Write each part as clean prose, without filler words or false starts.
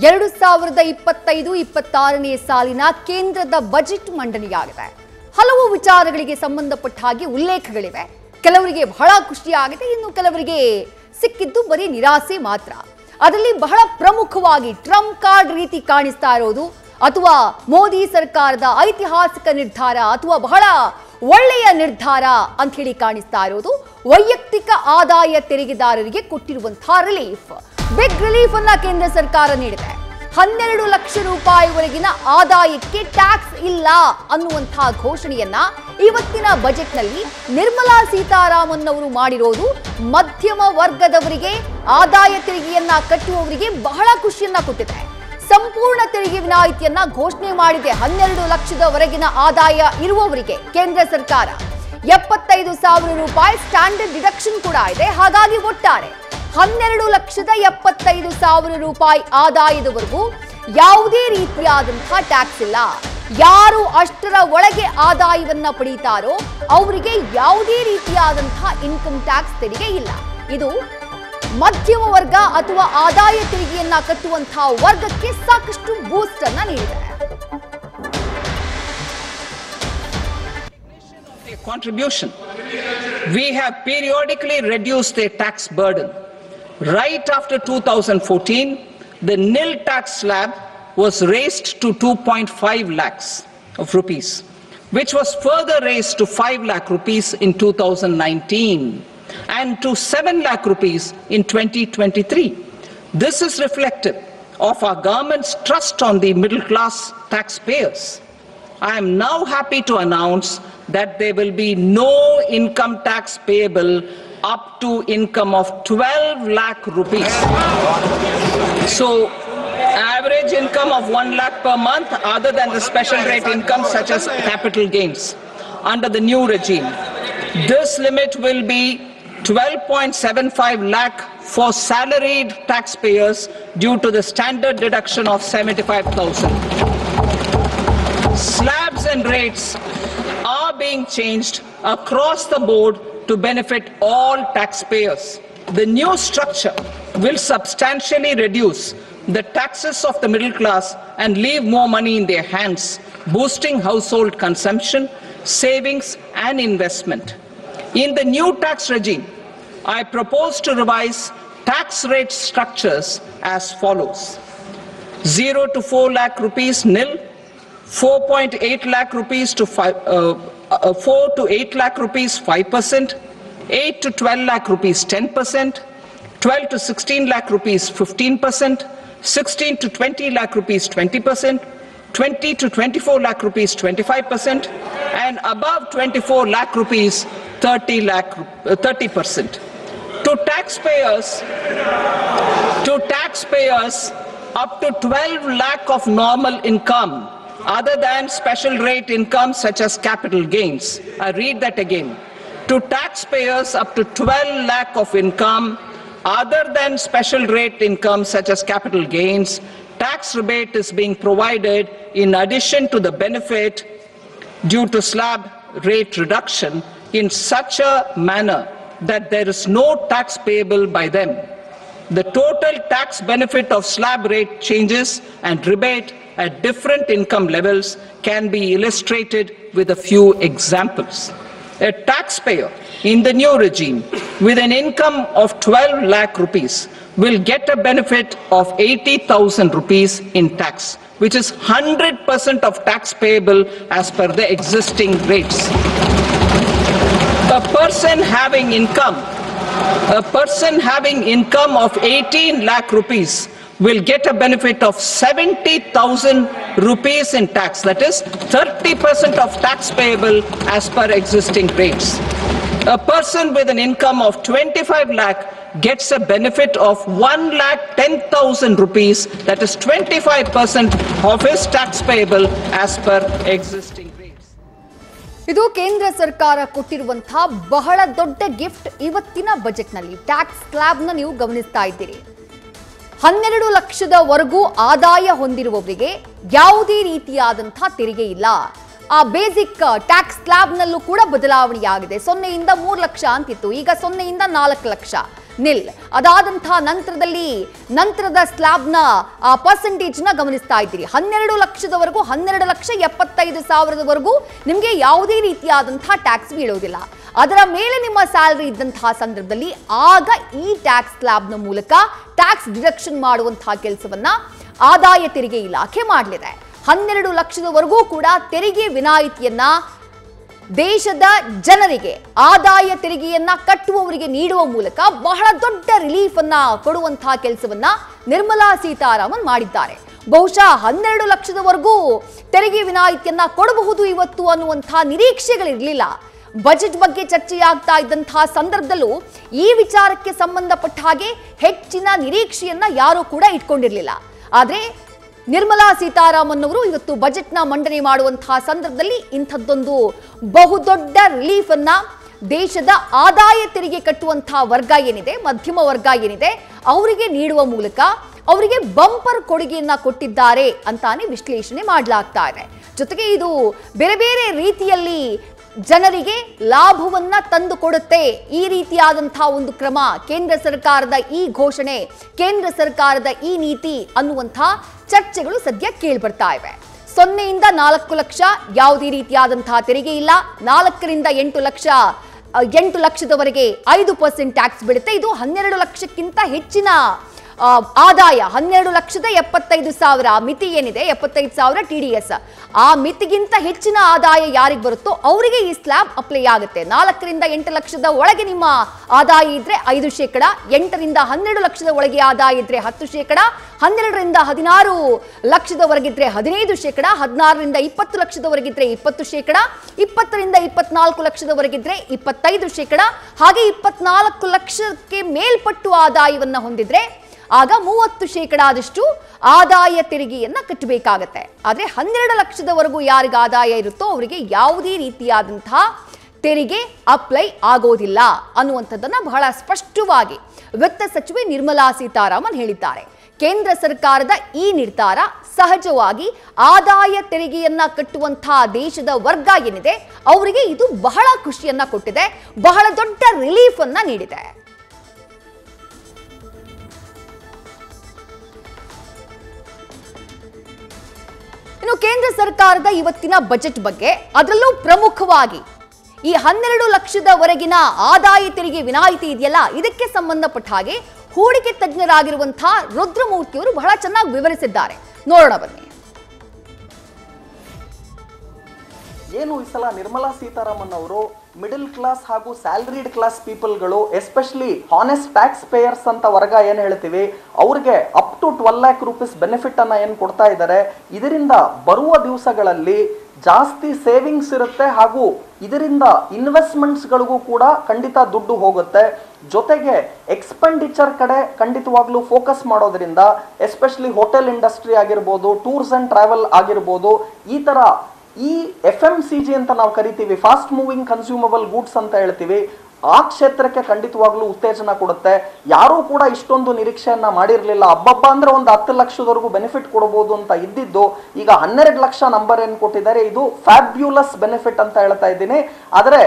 2025-26ನೇ ಸಾಲಿನ ಕೇಂದ್ರದ ಬಜೆಟ್ ಮಂಡನೆಯಾಗಿದೆ. ಹಲವು ವಿಚಾರಗಳಿಗೆ ಸಂಬಂಧಪಟ್ಟ ಹಾಗೆ ಉಲ್ಲೇಖಗಳಿವೆ. ಕೆಲವರಿಗೆ ಬಹಳ ಖುಷಿಯಾಗಿದೆ, ಇನ್ನು ಕೆಲವರಿಗೆ ಸಿಕ್ಕಿದ್ದು ಬರೀ ನಿರಾಸೆ ಮಾತ್ರ. ಅದರಲ್ಲಿ ಬಹಳ ಪ್ರಮುಖವಾಗಿ ಟ್ರಂಪ್ ಕಾರ್ಡ್ ರೀತಿ ಕಾಣಿಸ್ತಾ ಇರೋದು ಅಥವಾ ಮೋದಿ ಸರ್ಕಾರದ ಐತಿಹಾಸಿಕ ನಿರ್ಧಾರ ಅಥವಾ ಬಹಳ ಒಳ್ಳೆಯ ನಿರ್ಧಾರ ಅಂತ ಹೇಳಿ ಕಾಣಿಸ್ತಾ ಇರೋದು ವೈಯಕ್ತಿಕ ಆದಾಯ ತೆರಿಗೆದಾರರಿಗೆ ಕೊಟ್ಟಿರುವಂತಹ ರಿಲೀಫ್. ಬಿಗ್ ರಿಲೀಫ್ ಅನ್ನ ಕೇಂದ್ರ ಸರ್ಕಾರ ನೀಡಿದೆ. 12 ಲಕ್ಷ ರೂಪಾಯಿವರೆಗಿನ ಆದಾಯಕ್ಕೆ ಟ್ಯಾಕ್ಸ್ ಇಲ್ಲ ಅನ್ನುವಂತಹ ಘೋಷಣೆಯನ್ನ ಇವತ್ತಿನ ಬಜೆಟ್ನಲ್ಲಿ ನಿರ್ಮಲಾ ಸೀತಾರಾಮನ್ ಅವರು ಮಾಡಿರೋದು ಮಧ್ಯಮ ವರ್ಗದವರಿಗೆ, ಆದಾಯ ತೆರಿಗೆಯನ್ನ ಕಟ್ಟುವವರಿಗೆ ಬಹಳ ಖುಷಿಯನ್ನ ಕೊಟ್ಟಿದೆ. ಸಂಪೂರ್ಣ ತೆರಿಗೆ ವಿನಾಯಿತಿಯನ್ನ ಘೋಷಣೆ ಮಾಡಿದೆ. 12 ಲಕ್ಷದವರೆಗಿನ ಆದಾಯ ಇರುವವರಿಗೆ ಕೇಂದ್ರ ಸರ್ಕಾರ 75,000 ರೂಪಾಯಿ ಸ್ಟ್ಯಾಂಡರ್ಡ್ ಡಿಡಕ್ಷನ್ ಕೂಡ ಇದೆ. ಹಾಗಾಗಿ ಒಟ್ಟಾರೆ 12,75,000 ರೂಪಾಯಿ ಆದಾಯದವರೆಗೂ ಯಾವುದೇ ರೀತಿಯಾದಂತಹ ಟ್ಯಾಕ್ಸ್ ಇಲ್ಲ. ಯಾರು ಅಷ್ಟರ ಒಳಗೆ ಆದಾಯವನ್ನ ಪಡೀತಾರೋ ಅವರಿಗೆ ಯಾವುದೇ ರೀತಿಯಾದಂತಹ ಇನ್ಕಮ್ ಟ್ಯಾಕ್ಸ್ ತೆರಿಗೆ ಇಲ್ಲ. ಇದು ಮಧ್ಯಮ ವರ್ಗ ಅಥವಾ ಆದಾಯ ತೆರಿಗೆಯನ್ನ ಕಟ್ಟುವಂತಹ ವರ್ಗಕ್ಕೆ ಸಾಕಷ್ಟು ಬೂಸ್ಟ್ ಅನ್ನ ನೀಡಿದೆ. Contribution. We have periodically reduced their tax burden. Right after 2014, the nil tax slab was raised to 2.5 lakhs of rupees, which was further raised to 5 lakh rupees in 2019 and to 7 lakh rupees in 2023. This is reflective of our government's trust on the middle class taxpayers. I am now happy to announce that there will be no income tax payable up to income of 12 lakh rupees. So, average income of 1 lakh per month other than the special rate income such as capital gains under the new regime. This limit will be 12.75 lakh for salaried taxpayers due to the standard deduction of 75,000. Slabs and rates are being changed across the board to benefit all taxpayers. The new structure will substantially reduce the taxes of the middle class and leave more money in their hands, boosting household consumption, savings and investment. In the new tax regime, I propose to revise tax rate structures as follows: 0 to 4 lakh rupees nil, 4.8 lakh rupees to 4 to 8 lakh rupees 5%, 8 to 12 lakh rupees 10%, 12 to 16 lakh rupees 15%, 16 to 20 lakh rupees 20%, 20 to 24 lakh rupees 25%, and above 24 lakh rupees 30%. To taxpayers up to 12 lakh of normal income other than special rate income such as capital gains. I read that again. To taxpayers up to 12 lakh of income other than special rate income such as capital gains, tax rebate is being provided in addition to the benefit due to slab rate reduction in such a manner that there is no tax payable by them. The total tax benefit of slab rate changes and rebate at different income levels can be illustrated with a few examples. A taxpayer in the new regime with an income of 12 lakh rupees will get a benefit of 80,000 rupees in tax, which is 100% of tax payable as per the existing rates. A person having income of 18 lakh rupees will get a benefit of 70,000 rupees in tax. That is 30% of tax payable as per existing rates. A person with an income of 25 lakh gets a benefit of 1,10,000 rupees. That is 25% of his tax payable as per existing rates. ಇದು ಕೇಂದ್ರ ಸರ್ಕಾರ ಕೊಟ್ಟಿರುವಂತಹ ಬಹಳ ದೊಡ್ಡ gift ಇವತ್ತಿನ ಬಜೆಟ್ನಲ್ಲಿ. Tax ಸ್ಲ್ಯಾಬ್ನ ನೀವು ಗಮನಿಸ್ತಾ ಇದ್ದೀರಿ. 12 ಲಕ್ಷದವರೆಗೂ ಆದಾಯ ಹೊಂದಿರುವವರಿಗೆ ಯಾವುದೇ ರೀತಿಯಾದಂತಹ ತೆರಿಗೆ ಇಲ್ಲ. ಆ ಬೇಸಿಕ್ ಟ್ಯಾಕ್ಸ್ ಸ್ಲ್ಯಾಬ್ನಲ್ಲೂ ಕೂಡ ಬದಲಾವಣೆಯಾಗಿದೆ. 0 ಇಂದ 3 ಲಕ್ಷ ಅಂತಿತ್ತು, ಈಗ 0 ಇಂದ 4 ಲಕ್ಷ. ನಿಲ್. ಅದಾದಂತಹ ನಂತರದ ಸ್ಲಾಬ್ನ ಪರ್ಸೆಂಟೇಜ್ನ ಗಮನಿಸ್ತಾ ಇದ್ದೀರಿ. 12 ಲಕ್ಷದವರೆಗೂ 12,75,000 ನಿಮಗೆ ಯಾವುದೇ ರೀತಿಯಾದಂತಹ ಟ್ಯಾಕ್ಸ್ ಬೀಳೋದಿಲ್ಲ. ಅದರ ಮೇಲೆ ನಿಮ್ಮ ಸ್ಯಾಲರಿ ಇದ್ದಂತಹ ಸಂದರ್ಭದಲ್ಲಿ ಆಗ ಈ ಟ್ಯಾಕ್ಸ್ ಸ್ಲಾಬ್ನ ಮೂಲಕ ಟ್ಯಾಕ್ಸ್ ಡಿಡಕ್ಷನ್ ಮಾಡುವಂತಹ ಕೆಲಸವನ್ನ ಆದಾಯ ತೆರಿಗೆ ಇಲಾಖೆ ಮಾಡಲಿದೆ. 12 ಲಕ್ಷದವರೆಗೂ ಕೂಡ ತೆರಿಗೆ ವಿನಾಯಿತಿಯನ್ನ ದೇಶದ ಜನರಿಗೆ ಆದಾಯ ತೆರಿಗೆಯನ್ನ ಕಟ್ಟುವವರಿಗೆ ನೀಡುವ ಮೂಲಕ ಬಹಳ ದೊಡ್ಡ ರಿಲೀಫ್ ಅನ್ನ ಕೊಡುವಂತಹ ಕೆಲಸವನ್ನ ನಿರ್ಮಲಾ ಸೀತಾರಾಮನ್ ಮಾಡಿದ್ದಾರೆ. ಬಹುಶಃ 12 ಲಕ್ಷದವರೆಗೂ ತೆರಿಗೆ ವಿನಾಯಿತಿಯನ್ನ ಕೊಡಬಹುದು ಇವತ್ತು ಅನ್ನುವಂತಹ ನಿರೀಕ್ಷೆಗಳಿರಲಿಲ್ಲ. ಬಜೆಟ್ ಬಗ್ಗೆ ಚರ್ಚೆಯಾಗ್ತಾ ಇದ್ದಂತಹ ಸಂದರ್ಭದಲ್ಲೂ ಈ ವಿಚಾರಕ್ಕೆ ಸಂಬಂಧಪಟ್ಟ ಹಾಗೆ ಹೆಚ್ಚಿನ ನಿರೀಕ್ಷೆಯನ್ನ ಯಾರೂ ಕೂಡ ಇಟ್ಕೊಂಡಿರಲಿಲ್ಲ. ಆದರೆ ನಿರ್ಮಲಾ ಸೀತಾರಾಮನ್ ಅವರು ಇವತ್ತು ಬಜೆಟ್ನ ಮಂಡನೆ ಮಾಡುವಂತಹ ಸಂದರ್ಭದಲ್ಲಿ ಇಂಥದ್ದೊಂದು ಬಹುದೊಡ್ಡ ರಿಲೀಫ್ ಅನ್ನ ದೇಶದ ಆದಾಯ ತೆರಿಗೆ ಕಟ್ಟುವಂತಹ ವರ್ಗ ಏನಿದೆ, ಮಧ್ಯಮ ವರ್ಗ ಏನಿದೆ, ಅವರಿಗೆ ನೀಡುವ ಮೂಲಕ ಅವರಿಗೆ ಬಂಪರ್ ಕೊಡುಗೆಯನ್ನ ಕೊಟ್ಟಿದ್ದಾರೆ ಅಂತಾನೆ ವಿಶ್ಲೇಷಣೆ ಮಾಡಲಾಗ್ತಾ ಇದೆ. ಜೊತೆಗೆ ಇದು ಬೇರೆ ಬೇರೆ ರೀತಿಯಲ್ಲಿ ಜನರಿಗೆ ಲಾಭವನ್ನ ತಂದು ಕೊಡುತ್ತೆ. ಈ ರೀತಿಯಾದಂತಹ ಒಂದು ಕ್ರಮ, ಕೇಂದ್ರ ಸರ್ಕಾರದ ಈ ಘೋಷಣೆ, ಕೇಂದ್ರ ಸರ್ಕಾರದ ಈ ನೀತಿ ಅನ್ನುವಂತಹ ಚರ್ಚೆಗಳು ಸದ್ಯ ಕೇಳಿ ಬರ್ತಾ ಇವೆ. 0ಯಿಂದ 4 ಲಕ್ಷ ಯಾವುದೇ ರೀತಿಯಾದಂತಹ ತೆರಿಗೆ ಇಲ್ಲ. 4ರಿಂದ 8 ಲಕ್ಷದವರೆಗೆ 5% ಟ್ಯಾಕ್ಸ್ ಬೀಳುತ್ತೆ. ಇದು 12 ಲಕ್ಷಕ್ಕಿಂತ ಹೆಚ್ಚಿನ ಆದಾಯ. 12,75,000 ಮಿತಿ ಏನಿದೆ, 75,000 TDS, ಆ ಮಿತಿಗಿಂತ ಹೆಚ್ಚಿನ ಆದಾಯ ಯಾರಿಗೆ ಬರುತ್ತೋ ಅವರಿಗೆ ಈ ಸ್ಲ್ಯಾಬ್ ಅಪ್ಲೈ ಆಗುತ್ತೆ. 4ರಿಂದ 8 ಲಕ್ಷದ ಒಳಗೆ ನಿಮ್ಮ ಆದಾಯ ಇದ್ರೆ 5%, 8ರಿಂದ 12 ಲಕ್ಷದ ಒಳಗೆ ಆದಾಯ ಇದ್ರೆ 10%, 12ರಿಂದ 16 ಲಕ್ಷದವರೆಗಿದ್ರೆ 15%, 16ರಿಂದ 20 ಲಕ್ಷದವರೆಗಿದ್ರೆ 20%, 20ರಿಂದ 24 ಲಕ್ಷದವರೆಗಿದ್ರೆ 25%, ಹಾಗೆ 24 ಲಕ್ಷಕ್ಕೆ ಮೇಲ್ಪಟ್ಟು ಆದಾಯವನ್ನ ಹೊಂದಿದ್ರೆ ಆಗ 30% ಆದಾಯ ತೆರಿಗೆಯನ್ನ ಕಟ್ಟಬೇಕಾಗತ್ತೆ. ಆದರೆ 12 ಲಕ್ಷದವರೆಗೂ ಯಾರಿಗೆ ಆದಾಯ ಇರುತ್ತೋ ಅವರಿಗೆ ಯಾವುದೇ ರೀತಿಯಾದಂತಹ ತೆರಿಗೆ ಅಪ್ಲೈ ಆಗೋದಿಲ್ಲ ಅನ್ನುವಂಥದ್ದನ್ನ ಬಹಳ ಸ್ಪಷ್ಟವಾಗಿ ವಿತ್ತ ಸಚಿವೆ ನಿರ್ಮಲಾ ಸೀತಾರಾಮನ್ ಹೇಳಿದ್ದಾರೆ. ಕೇಂದ್ರ ಸರ್ಕಾರದ ಈ ನಿರ್ಧಾರ ಸಹಜವಾಗಿ ಆದಾಯ ತೆರಿಗೆಯನ್ನ ಕಟ್ಟುವಂತಹ ದೇಶದ ವರ್ಗ ಏನಿದೆ ಅವರಿಗೆ ಇದು ಬಹಳ ಖುಷಿಯನ್ನ ಕೊಟ್ಟಿದೆ, ಬಹಳ ದೊಡ್ಡ ರಿಲೀಫ್ ಅನ್ನ ನೀಡಿದೆ. ಇನ್ನು ಕೇಂದ್ರ ಸರ್ಕಾರದ ಇವತ್ತಿನ ಬಜೆಟ್ ಬಗ್ಗೆ, ಅದರಲ್ಲೂ ಪ್ರಮುಖವಾಗಿ ಈ 12 ಲಕ್ಷದವರೆಗಿನ ಆದಾಯ ತೆರಿಗೆ ವಿನಾಯಿತಿ ಇದೆಯಲ್ಲ, ಇದಕ್ಕೆ ಸಂಬಂಧಪಟ್ಟ ಹಾಗೆ ಹೂಡಿಕೆ ತಜ್ಞರಾಗಿರುವಂತಹ ರುದ್ರಮೂರ್ತಿಯವರು ಬಹಳ ಚೆನ್ನಾಗಿ ವಿವರಿಸಿದ್ದಾರೆ. ನೋಡೋಣ ಬನ್ನಿ. ಏನು ಈ ಸಲ ನಿರ್ಮಲಾ ಸೀತಾರಾಮನ್ ಅವರು ಮಿಡಲ್ ಕ್ಲಾಸ್ ಹಾಗೂ ಸ್ಯಾಲರಿಡ್ ಕ್ಲಾಸ್ ಪೀಪಲ್ಗಳು, ಎಸ್ಪೆಷಲಿ ಹಾನೆಸ್ಟ್ ಟ್ಯಾಕ್ಸ್ ಪೇಯರ್ಸ್ ಅಂತ ವರ್ಗ ಏನು ಹೇಳ್ತೀವಿ, ಅವ್ರಿಗೆ up to 12 lakh rupees benefit ಅನ್ನ ಏನು ಕೊಡ್ತಾ ಇದ್ದಾರೆ. ಇದರಿಂದ ಬರುವ ದಿವಸಗಳಲ್ಲಿ ಜಾಸ್ತಿ ಸೇವಿಂಗ್ಸ್ ಇರುತ್ತೆ ಹಾಗೂ ಇದರಿಂದ ಇನ್ವೆಸ್ಟ್ಮೆಂಟ್ಸ್ಗಳಿಗೂ ಕೂಡ ಖಂಡಿತ ದುಡ್ಡು ಹೋಗುತ್ತೆ. ಜೊತೆಗೆ ಎಕ್ಸ್ಪೆಂಡಿಚರ್ ಕಡೆ ಖಂಡಿತವಾಗ್ಲೂ ಫೋಕಸ್ ಮಾಡೋದ್ರಿಂದ, ಎಸ್ಪೆಷಲಿ ಹೋಟೆಲ್ ಇಂಡಸ್ಟ್ರಿ ಆಗಿರ್ಬೋದು, ಟೂರ್ಸ್ ಅಂಡ್ ಟ್ರಾವೆಲ್ ಆಗಿರ್ಬೋದು, ಈ FMCG ಅಂತ ನಾವು ಕರಿತೀವಿ, ಫಾಸ್ಟ್ ಮೂವಿಂಗ್ ಕನ್ಸ್ಯೂಮಬಲ್ ಗೂಡ್ಸ್ ಅಂತ ಹೇಳ್ತೀವಿ, ಆ ಕ್ಷೇತ್ರಕ್ಕೆ ಖಂಡಿತವಾಗ್ಲೂ ಉತ್ತೇಜನ ಕೊಡುತ್ತೆ. ಯಾರೂ ಕೂಡ ಇಷ್ಟೊಂದು ನಿರೀಕ್ಷೆಯನ್ನ ಮಾಡಿರಲಿಲ್ಲ. ಹಬ್ಬಬ್ಬ ಅಂದ್ರೆ ಒಂದು 10 ಲಕ್ಷದವರೆಗೂ ಬೆನಿಫಿಟ್ ಕೊಡಬಹುದು ಅಂತ ಇದ್ದಿದ್ದು ಈಗ 12 ಲಕ್ಷ ನಂಬರ್ ಏನು ಕೊಟ್ಟಿದ್ದಾರೆ, ಇದು ಫ್ಯಾಬ್ಯುಲಸ್ ಬೆನಿಫಿಟ್ ಅಂತ ಹೇಳ್ತಾ ಇದ್ದೀನಿ. ಆದರೆ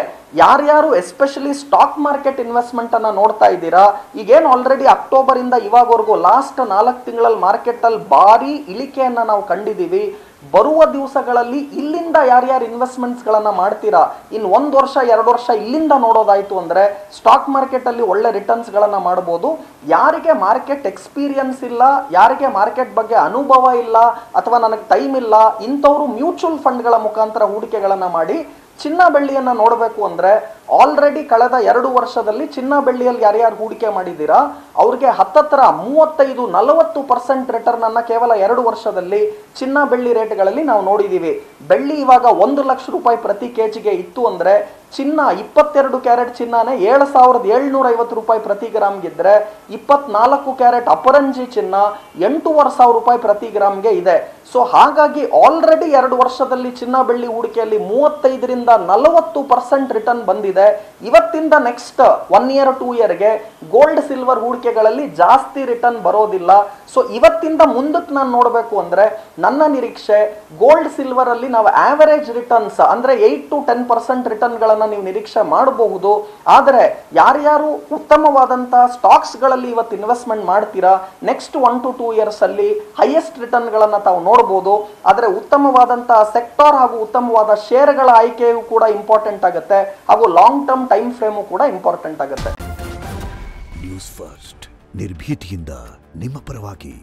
ಯಾರ್ಯಾರು ಎಸ್ಪೆಷಲಿ ಸ್ಟಾಕ್ ಮಾರ್ಕೆಟ್ ಇನ್ವೆಸ್ಟ್ಮೆಂಟ್ ಅನ್ನ ನೋಡ್ತಾ ಇದ್ದೀರಾ, ಈಗೇನು ಆಲ್ರೆಡಿ ಅಕ್ಟೋಬರ್ ಇಂದ ಇವಾಗವರೆಗೂ ಲಾಸ್ಟ್ 4 ತಿಂಗಳಲ್ಲಿ ಮಾರ್ಕೆಟ್ ಅಲ್ಲಿ ಭಾರಿ ಇಳಿಕೆಯನ್ನ ನಾವು ಕಂಡಿದ್ದೀವಿ. ಬರುವ ದಿವಸಗಳಲ್ಲಿ ಇಲ್ಲಿಂದ ಯಾರ್ಯಾರು ಇನ್ವೆಸ್ಟ್ಮೆಂಟ್ಸ್ ಗಳನ್ನ ಮಾಡ್ತೀರಾ, ಇನ್ 1 ವರ್ಷ 2 ವರ್ಷ ಇಲ್ಲಿಂದ ನೋಡೋದಾಯ್ತು ಅಂದ್ರೆ ಸ್ಟಾಕ್ ಮಾರ್ಕೆಟ್ ಅಲ್ಲಿ ಒಳ್ಳೆ ರಿಟರ್ನ್ಸ್ ಗಳನ್ನ ಮಾಡಬಹುದು. ಯಾರಿಗೆ ಮಾರ್ಕೆಟ್ ಎಕ್ಸ್ಪೀರಿಯನ್ಸ್ ಇಲ್ಲ, ಯಾರಿಗೆ ಮಾರ್ಕೆಟ್ ಬಗ್ಗೆ ಅನುಭವ ಇಲ್ಲ ಅಥವಾ ನನಗೆ ಟೈಮ್ ಇಲ್ಲ, ಇಂಥವ್ರು ಮ್ಯೂಚುವಲ್ ಫಂಡ್ಗಳ ಮುಖಾಂತರ ಹೂಡಿಕೆಗಳನ್ನ ಮಾಡಿ ಚಿನ್ನ ಬೆಳ್ಳಿಯನ್ನ ನೋಡಬೇಕು ಅಂದ್ರೆ ಆಲ್ರೆಡಿ ಕಳೆದ 2 ವರ್ಷದಲ್ಲಿ ಚಿನ್ನ ಬೆಳ್ಳಿಯಲ್ಲಿ ಯಾರ್ಯಾರು ಹೂಡಿಕೆ ಮಾಡಿದ್ದೀರಾ ಅವ್ರಿಗೆ ಹತ್ತತ್ರ 35-40% ರಿಟರ್ನ್ ಅನ್ನ ಕೇವಲ 2 ವರ್ಷದಲ್ಲಿ ಚಿನ್ನ ಬೆಳ್ಳಿ ರೇಟ್ಗಳಲ್ಲಿ ನಾವು ನೋಡಿದೀವಿ. ಬೆಳ್ಳಿ ಇವಾಗ 1 ಲಕ್ಷ ರೂಪಾಯಿ ಪ್ರತಿ ಕೆಜಿಗೆ ಇತ್ತು ಅಂದ್ರೆ ಚಿನ್ನ 22 ಕ್ಯಾರೆಟ್ ಚಿನ್ನನೇ 7,750 ರೂಪಾಯಿ ಪ್ರತಿ ಗ್ರಾಮ್ಗಿದ್ರೆ 24 ಕ್ಯಾರೆಟ್ ಅಪರಂಜಿ ಚಿನ್ನ 8,500 ರೂಪಾಯಿ ಪ್ರತಿ ಗ್ರಾಮ್ಗೆ ಇದೆ. ಸೊ ಹಾಗಾಗಿ ಆಲ್ರೆಡಿ 2 ವರ್ಷದಲ್ಲಿ ಚಿನ್ನ ಬೆಳ್ಳಿ ಹೂಡಿಕೆಯಲ್ಲಿ 35-40% ರಿಟರ್ನ್ ಬಂದಿದೆ. ಇವತ್ತಿಂದ ನೆಕ್ಸ್ಟ್ 1 year 2 yearಗೆ ಗೋಲ್ಡ್ ಸಿಲ್ವರ್ ಹೂಡಿಕೆಗಳಲ್ಲಿ ಜಾಸ್ತಿ ರಿಟರ್ನ್ ಬರೋದಿಲ್ಲ. ಸೊ ಇವತ್ತಿಂದ ಮುಂದಕ್ಕೆ ನಾನು ನೋಡಬೇಕು ಅಂದ್ರೆ ನನ್ನ ನಿರೀಕ್ಷೆ ಗೋಲ್ಡ್ ಸಿಲ್ವರ್ ಅಲ್ಲಿ ನಾವು ಆವರೇಜ್ ರಿಟರ್ನ್ಸ್ ಅಂದ್ರೆ 8-10% ರಿಟರ್ನ್ ಗಳನ್ನ ಗಳನ್ನ ನೀವು ನಿರೀಕ್ಷೆ ಮಾಡಬಹುದು. ಆದರೆ ಯಾರ್ಯಾರು ಉತ್ತಮವಾದಂತ ಸ್ಟಾಕ್ಸ್ ಗಳಲ್ಲಿ ಇವತ್ತು ಇನ್ವೆಸ್ಟ್ಮೆಂಟ್ ಮಾಡ್ತೀರಾ, ನೆಕ್ಸ್ಟ್ 1 to 2 ಇಯರ್ಸ್ ಅಲ್ಲಿ ಹೈಯೆಸ್ಟ್ ರಿಟರ್ನ್ ಗಳನ್ನ ತಾವು ನೋಡಬಹುದು. ಆದರೆ ಉತ್ತಮವಾದಂತಹ ಸೆಕ್ಟಾರ್ ಹಾಗೂ ಉತ್ತಮವಾದ ಶೇರ್ಗಳ ಆಯ್ಕೆಯೂ ಕೂಡ ಇಂಪಾರ್ಟೆಂಟ್ ಆಗುತ್ತೆ, ಹಾಗೂ ಲಾಂಗ್ ಟರ್ಮ್ ಟೈಮ್ ಫ್ರೇಮು ಕೂಡ ಇಂಪಾರ್ಟೆಂಟ್ ಆಗುತ್ತೆ. ನ್ಯೂಸ್ ಫಸ್ಟ್ ನಿರ್ಭೀತಿಯಿಂದ ನಿಮ್ಮ ಪರವಾಗಿ.